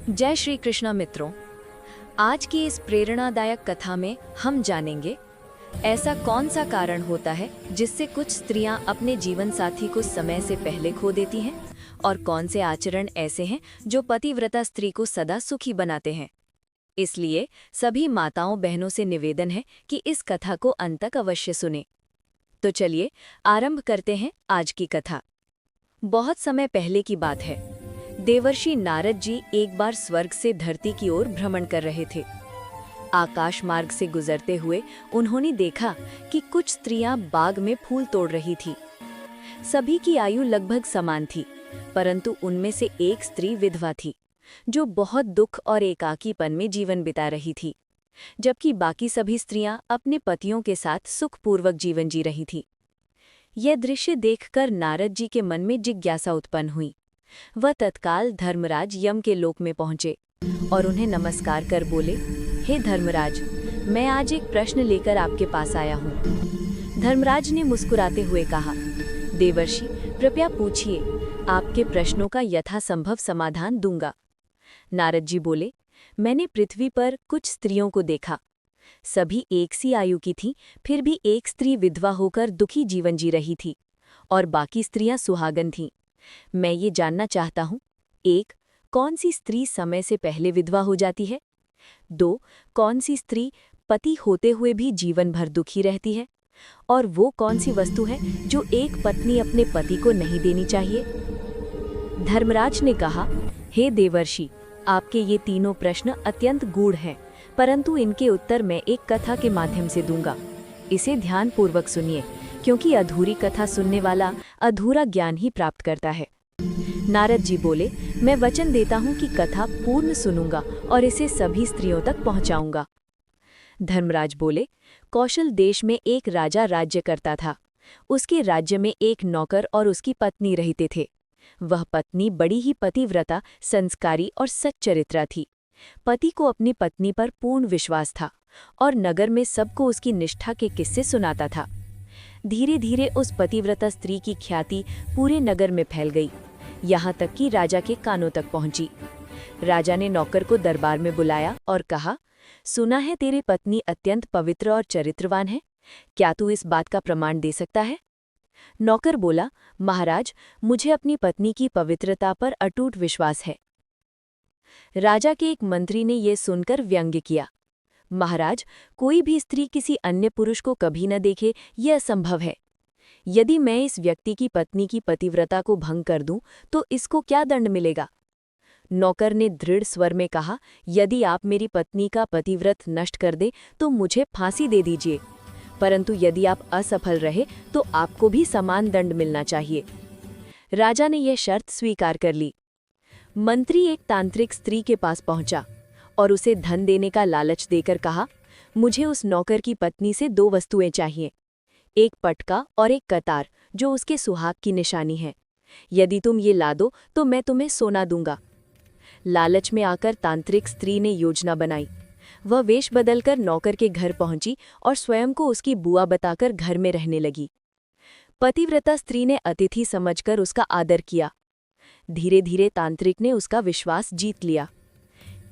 जय श्री कृष्ण मित्रों। आज की इस प्रेरणादायक कथा में हम जानेंगे ऐसा कौन सा कारण होता है जिससे कुछ स्त्रियां अपने जीवन साथी को समय से पहले खो देती हैं और कौन से आचरण ऐसे हैं जो पतिव्रता स्त्री को सदा सुखी बनाते हैं। इसलिए सभी माताओं बहनों से निवेदन है कि इस कथा को अंत तक अवश्य सुने। तो चलिए आरंभ करते हैं आज की कथा। बहुत समय पहले की बात है। देवर्षि नारद जी एक बार स्वर्ग से धरती की ओर भ्रमण कर रहे थे। आकाश मार्ग से गुजरते हुए उन्होंने देखा कि कुछ स्त्रियां बाग में फूल तोड़ रही थी। सभी की आयु लगभग समान थी, परंतु उनमें से एक स्त्री विधवा थी जो बहुत दुख और एकाकीपन में जीवन बिता रही थी, जबकि बाकी सभी स्त्रियां अपने पतियों के साथ सुखपूर्वक जीवन जी रही थी। यह दृश्य देखकर नारद जी के मन में जिज्ञासा उत्पन्न हुई। वह तत्काल धर्मराज यम के लोक में पहुंचे और उन्हें नमस्कार कर बोले, हे धर्मराज, मैं आज एक प्रश्न लेकर आपके पास आया हूँ। धर्मराज ने मुस्कुराते हुए कहा, देवर्षि कृपया पूछिए, आपके प्रश्नों का यथासंभव समाधान दूंगा। नारद जी बोले, मैंने पृथ्वी पर कुछ स्त्रियों को देखा। सभी एक सी आयु की थीं, फिर भी एक स्त्री विधवा होकर दुखी जीवन जी रही थी और बाकी स्त्रियां सुहागन थीं। मैं ये जानना चाहता हूँ, 1. कौन सी स्त्री समय से पहले विधवा हो जाती है? 2. कौन सी स्त्री पति होते हुए भी जीवन भर दुखी रहती है? और वो कौन सी वस्तु है जो एक पत्नी अपने पति को नहीं देनी चाहिए? धर्मराज ने कहा, हे देवर्षि, आपके ये तीनों प्रश्न अत्यंत गूढ़ हैं, परंतु इनके उत्तर मैं एक कथा के माध्यम से दूंगा। इसे ध्यानपूर्वक सुनिए, क्योंकि अधूरी कथा सुनने वाला अधूरा ज्ञान ही प्राप्त करता है। नारद जी बोले, मैं वचन देता हूँ कि कथा पूर्ण सुनूंगा और इसे सभी स्त्रियों तक पहुँचाऊंगा। धर्मराज बोले, कौशल देश में एक राजा राज्य करता था। उसके राज्य में एक नौकर और उसकी पत्नी रहते थे। वह पत्नी बड़ी ही पतिव्रता, संस्कारी और सच्चरित्रा थी। पति को अपनी पत्नी पर पूर्ण विश्वास था और नगर में सबको उसकी निष्ठा के किस्से सुनाता था। धीरे धीरे उस पतिव्रता स्त्री की ख्याति पूरे नगर में फैल गई, यहाँ तक कि राजा के कानों तक पहुंची। राजा ने नौकर को दरबार में बुलाया और कहा, सुना है तेरी पत्नी अत्यंत पवित्र और चरित्रवान है, क्या तू इस बात का प्रमाण दे सकता है? नौकर बोला, महाराज, मुझे अपनी पत्नी की पवित्रता पर अटूट विश्वास है। राजा के एक मंत्री ने यह सुनकर व्यंग्य किया, महाराज, कोई भी स्त्री किसी अन्य पुरुष को कभी न देखे, यह असंभव है। यदि मैं इस व्यक्ति की पत्नी की पतिव्रता को भंग कर दूं, तो इसको क्या दंड मिलेगा? नौकर ने दृढ़ स्वर में कहा, यदि आप मेरी पत्नी का पतिव्रत नष्ट कर दे तो मुझे फांसी दे दीजिए, परंतु यदि आप असफल रहे तो आपको भी समान दंड मिलना चाहिए। राजा ने यह शर्त स्वीकार कर ली। मंत्री एक तांत्रिक स्त्री के पास पहुंचा और उसे धन देने का लालच देकर कहा, मुझे उस नौकर की पत्नी से 2 वस्तुएं चाहिए, एक पटका और एक कतार जो उसके सुहाग की निशानी है। यदि तुम ये ला दो तो मैं तुम्हें सोना दूंगा। लालच में आकर तांत्रिक स्त्री ने योजना बनाई। वह वेश बदलकर नौकर के घर पहुंची और स्वयं को उसकी बुआ बताकर घर में रहने लगी। पतिव्रता स्त्री ने अतिथि समझकर उसका आदर किया। धीरे धीरे तांत्रिक ने उसका विश्वास जीत लिया।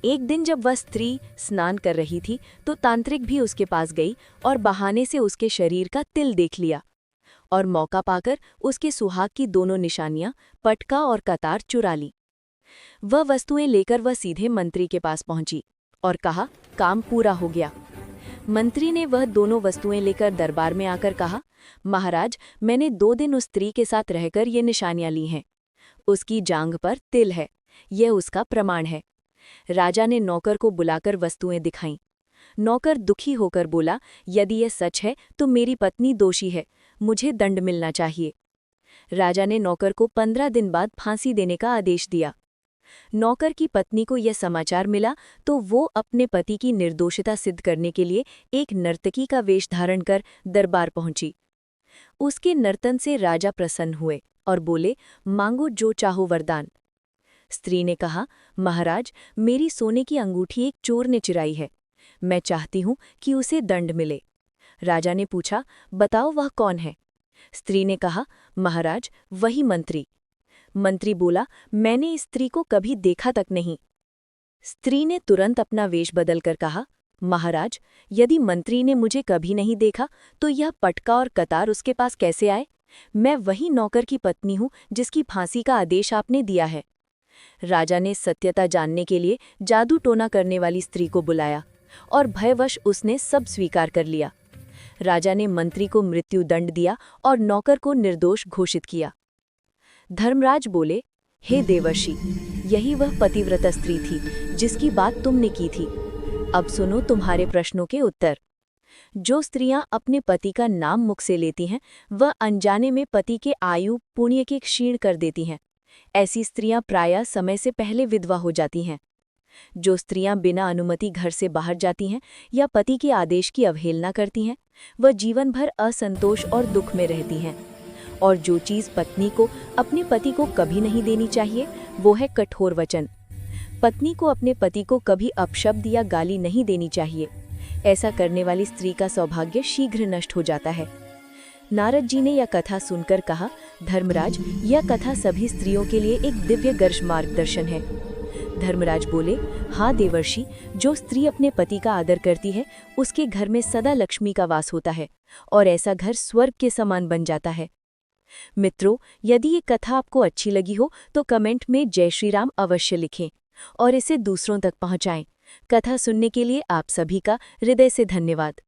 एक दिन जब वह स्त्री स्नान कर रही थी तो तांत्रिक भी उसके पास गई और बहाने से उसके शरीर का तिल देख लिया और मौका पाकर उसके सुहाग की दोनों निशानियां, पटका और कतार चुरा ली। वह वस्तुएं लेकर वह सीधे मंत्री के पास पहुंची और कहा, काम पूरा हो गया। मंत्री ने वह दोनों वस्तुएं लेकर दरबार में आकर कहा, महाराज, मैंने 2 दिन उस स्त्री के साथ रहकर ये निशानियां ली हैं। उसकी जांघ पर तिल है, यह उसका प्रमाण है। राजा ने नौकर को बुलाकर वस्तुएं दिखाईं। नौकर दुखी होकर बोला, यदि यह सच है तो मेरी पत्नी दोषी है, मुझे दंड मिलना चाहिए। राजा ने नौकर को 15 दिन बाद फांसी देने का आदेश दिया। नौकर की पत्नी को यह समाचार मिला तो वो अपने पति की निर्दोषिता सिद्ध करने के लिए एक नर्तकी का वेश धारण कर दरबार पहुंची। उसके नर्तन से राजा प्रसन्न हुए और बोले, मांगो जो चाहो वरदान। स्त्री ने कहा, महाराज, मेरी सोने की अंगूठी एक चोर ने चुराई है, मैं चाहती हूँ कि उसे दंड मिले। राजा ने पूछा, बताओ वह कौन है? स्त्री ने कहा, महाराज, वही मंत्री। मंत्री बोला, मैंने इस स्त्री को कभी देखा तक नहीं। स्त्री ने तुरंत अपना वेश बदलकर कहा, महाराज, यदि मंत्री ने मुझे कभी नहीं देखा तो यह पटका और कतार उसके पास कैसे आए? मैं वही नौकर की पत्नी हूँ जिसकी फांसी का आदेश आपने दिया है। राजा ने सत्यता जानने के लिए जादू टोना करने वाली स्त्री को बुलाया और भयवश उसने सब स्वीकार कर लिया। राजा ने मंत्री को मृत्यु दंड दिया और नौकर को निर्दोष घोषित किया। धर्मराज बोले, हे देवर्षि, यही वह पतिव्रता स्त्री थी जिसकी बात तुमने की थी। अब सुनो तुम्हारे प्रश्नों के उत्तर। जो स्त्रियां अपने पति का नाम मुख से लेती हैं, वह अनजाने में पति के आयु पुण्य के क्षीण कर देती हैं। ऐसी स्त्रियां प्रायः समय से पहले विधवा हो जाती हैं। जो स्त्रियां बिना अनुमति घर से बाहर जाती हैं या पति के आदेश की अवहेलना करती हैं, वह जीवन भर असंतोष और दुख में रहती हैं। और जो चीज़ पत्नी को अपने पति को कभी नहीं देनी चाहिए, वो है कठोर वचन। पत्नी को अपने पति को कभी अपशब्द या गाली नहीं देनी चाहिए। ऐसा करने वाली स्त्री का सौभाग्य शीघ्र नष्ट हो जाता है। नारद जी ने यह कथा सुनकर कहा, धर्मराज, यह कथा सभी स्त्रियों के लिए एक दिव्य गर्श मार्गदर्शन है। धर्मराज बोले, हाँ देवर्षि, जो स्त्री अपने पति का आदर करती है उसके घर में सदा लक्ष्मी का वास होता है और ऐसा घर स्वर्ग के समान बन जाता है। मित्रों, यदि ये कथा आपको अच्छी लगी हो तो कमेंट में जय श्री राम अवश्य लिखें और इसे दूसरों तक पहुंचाएं। कथा सुनने के लिए आप सभी का हृदय से धन्यवाद।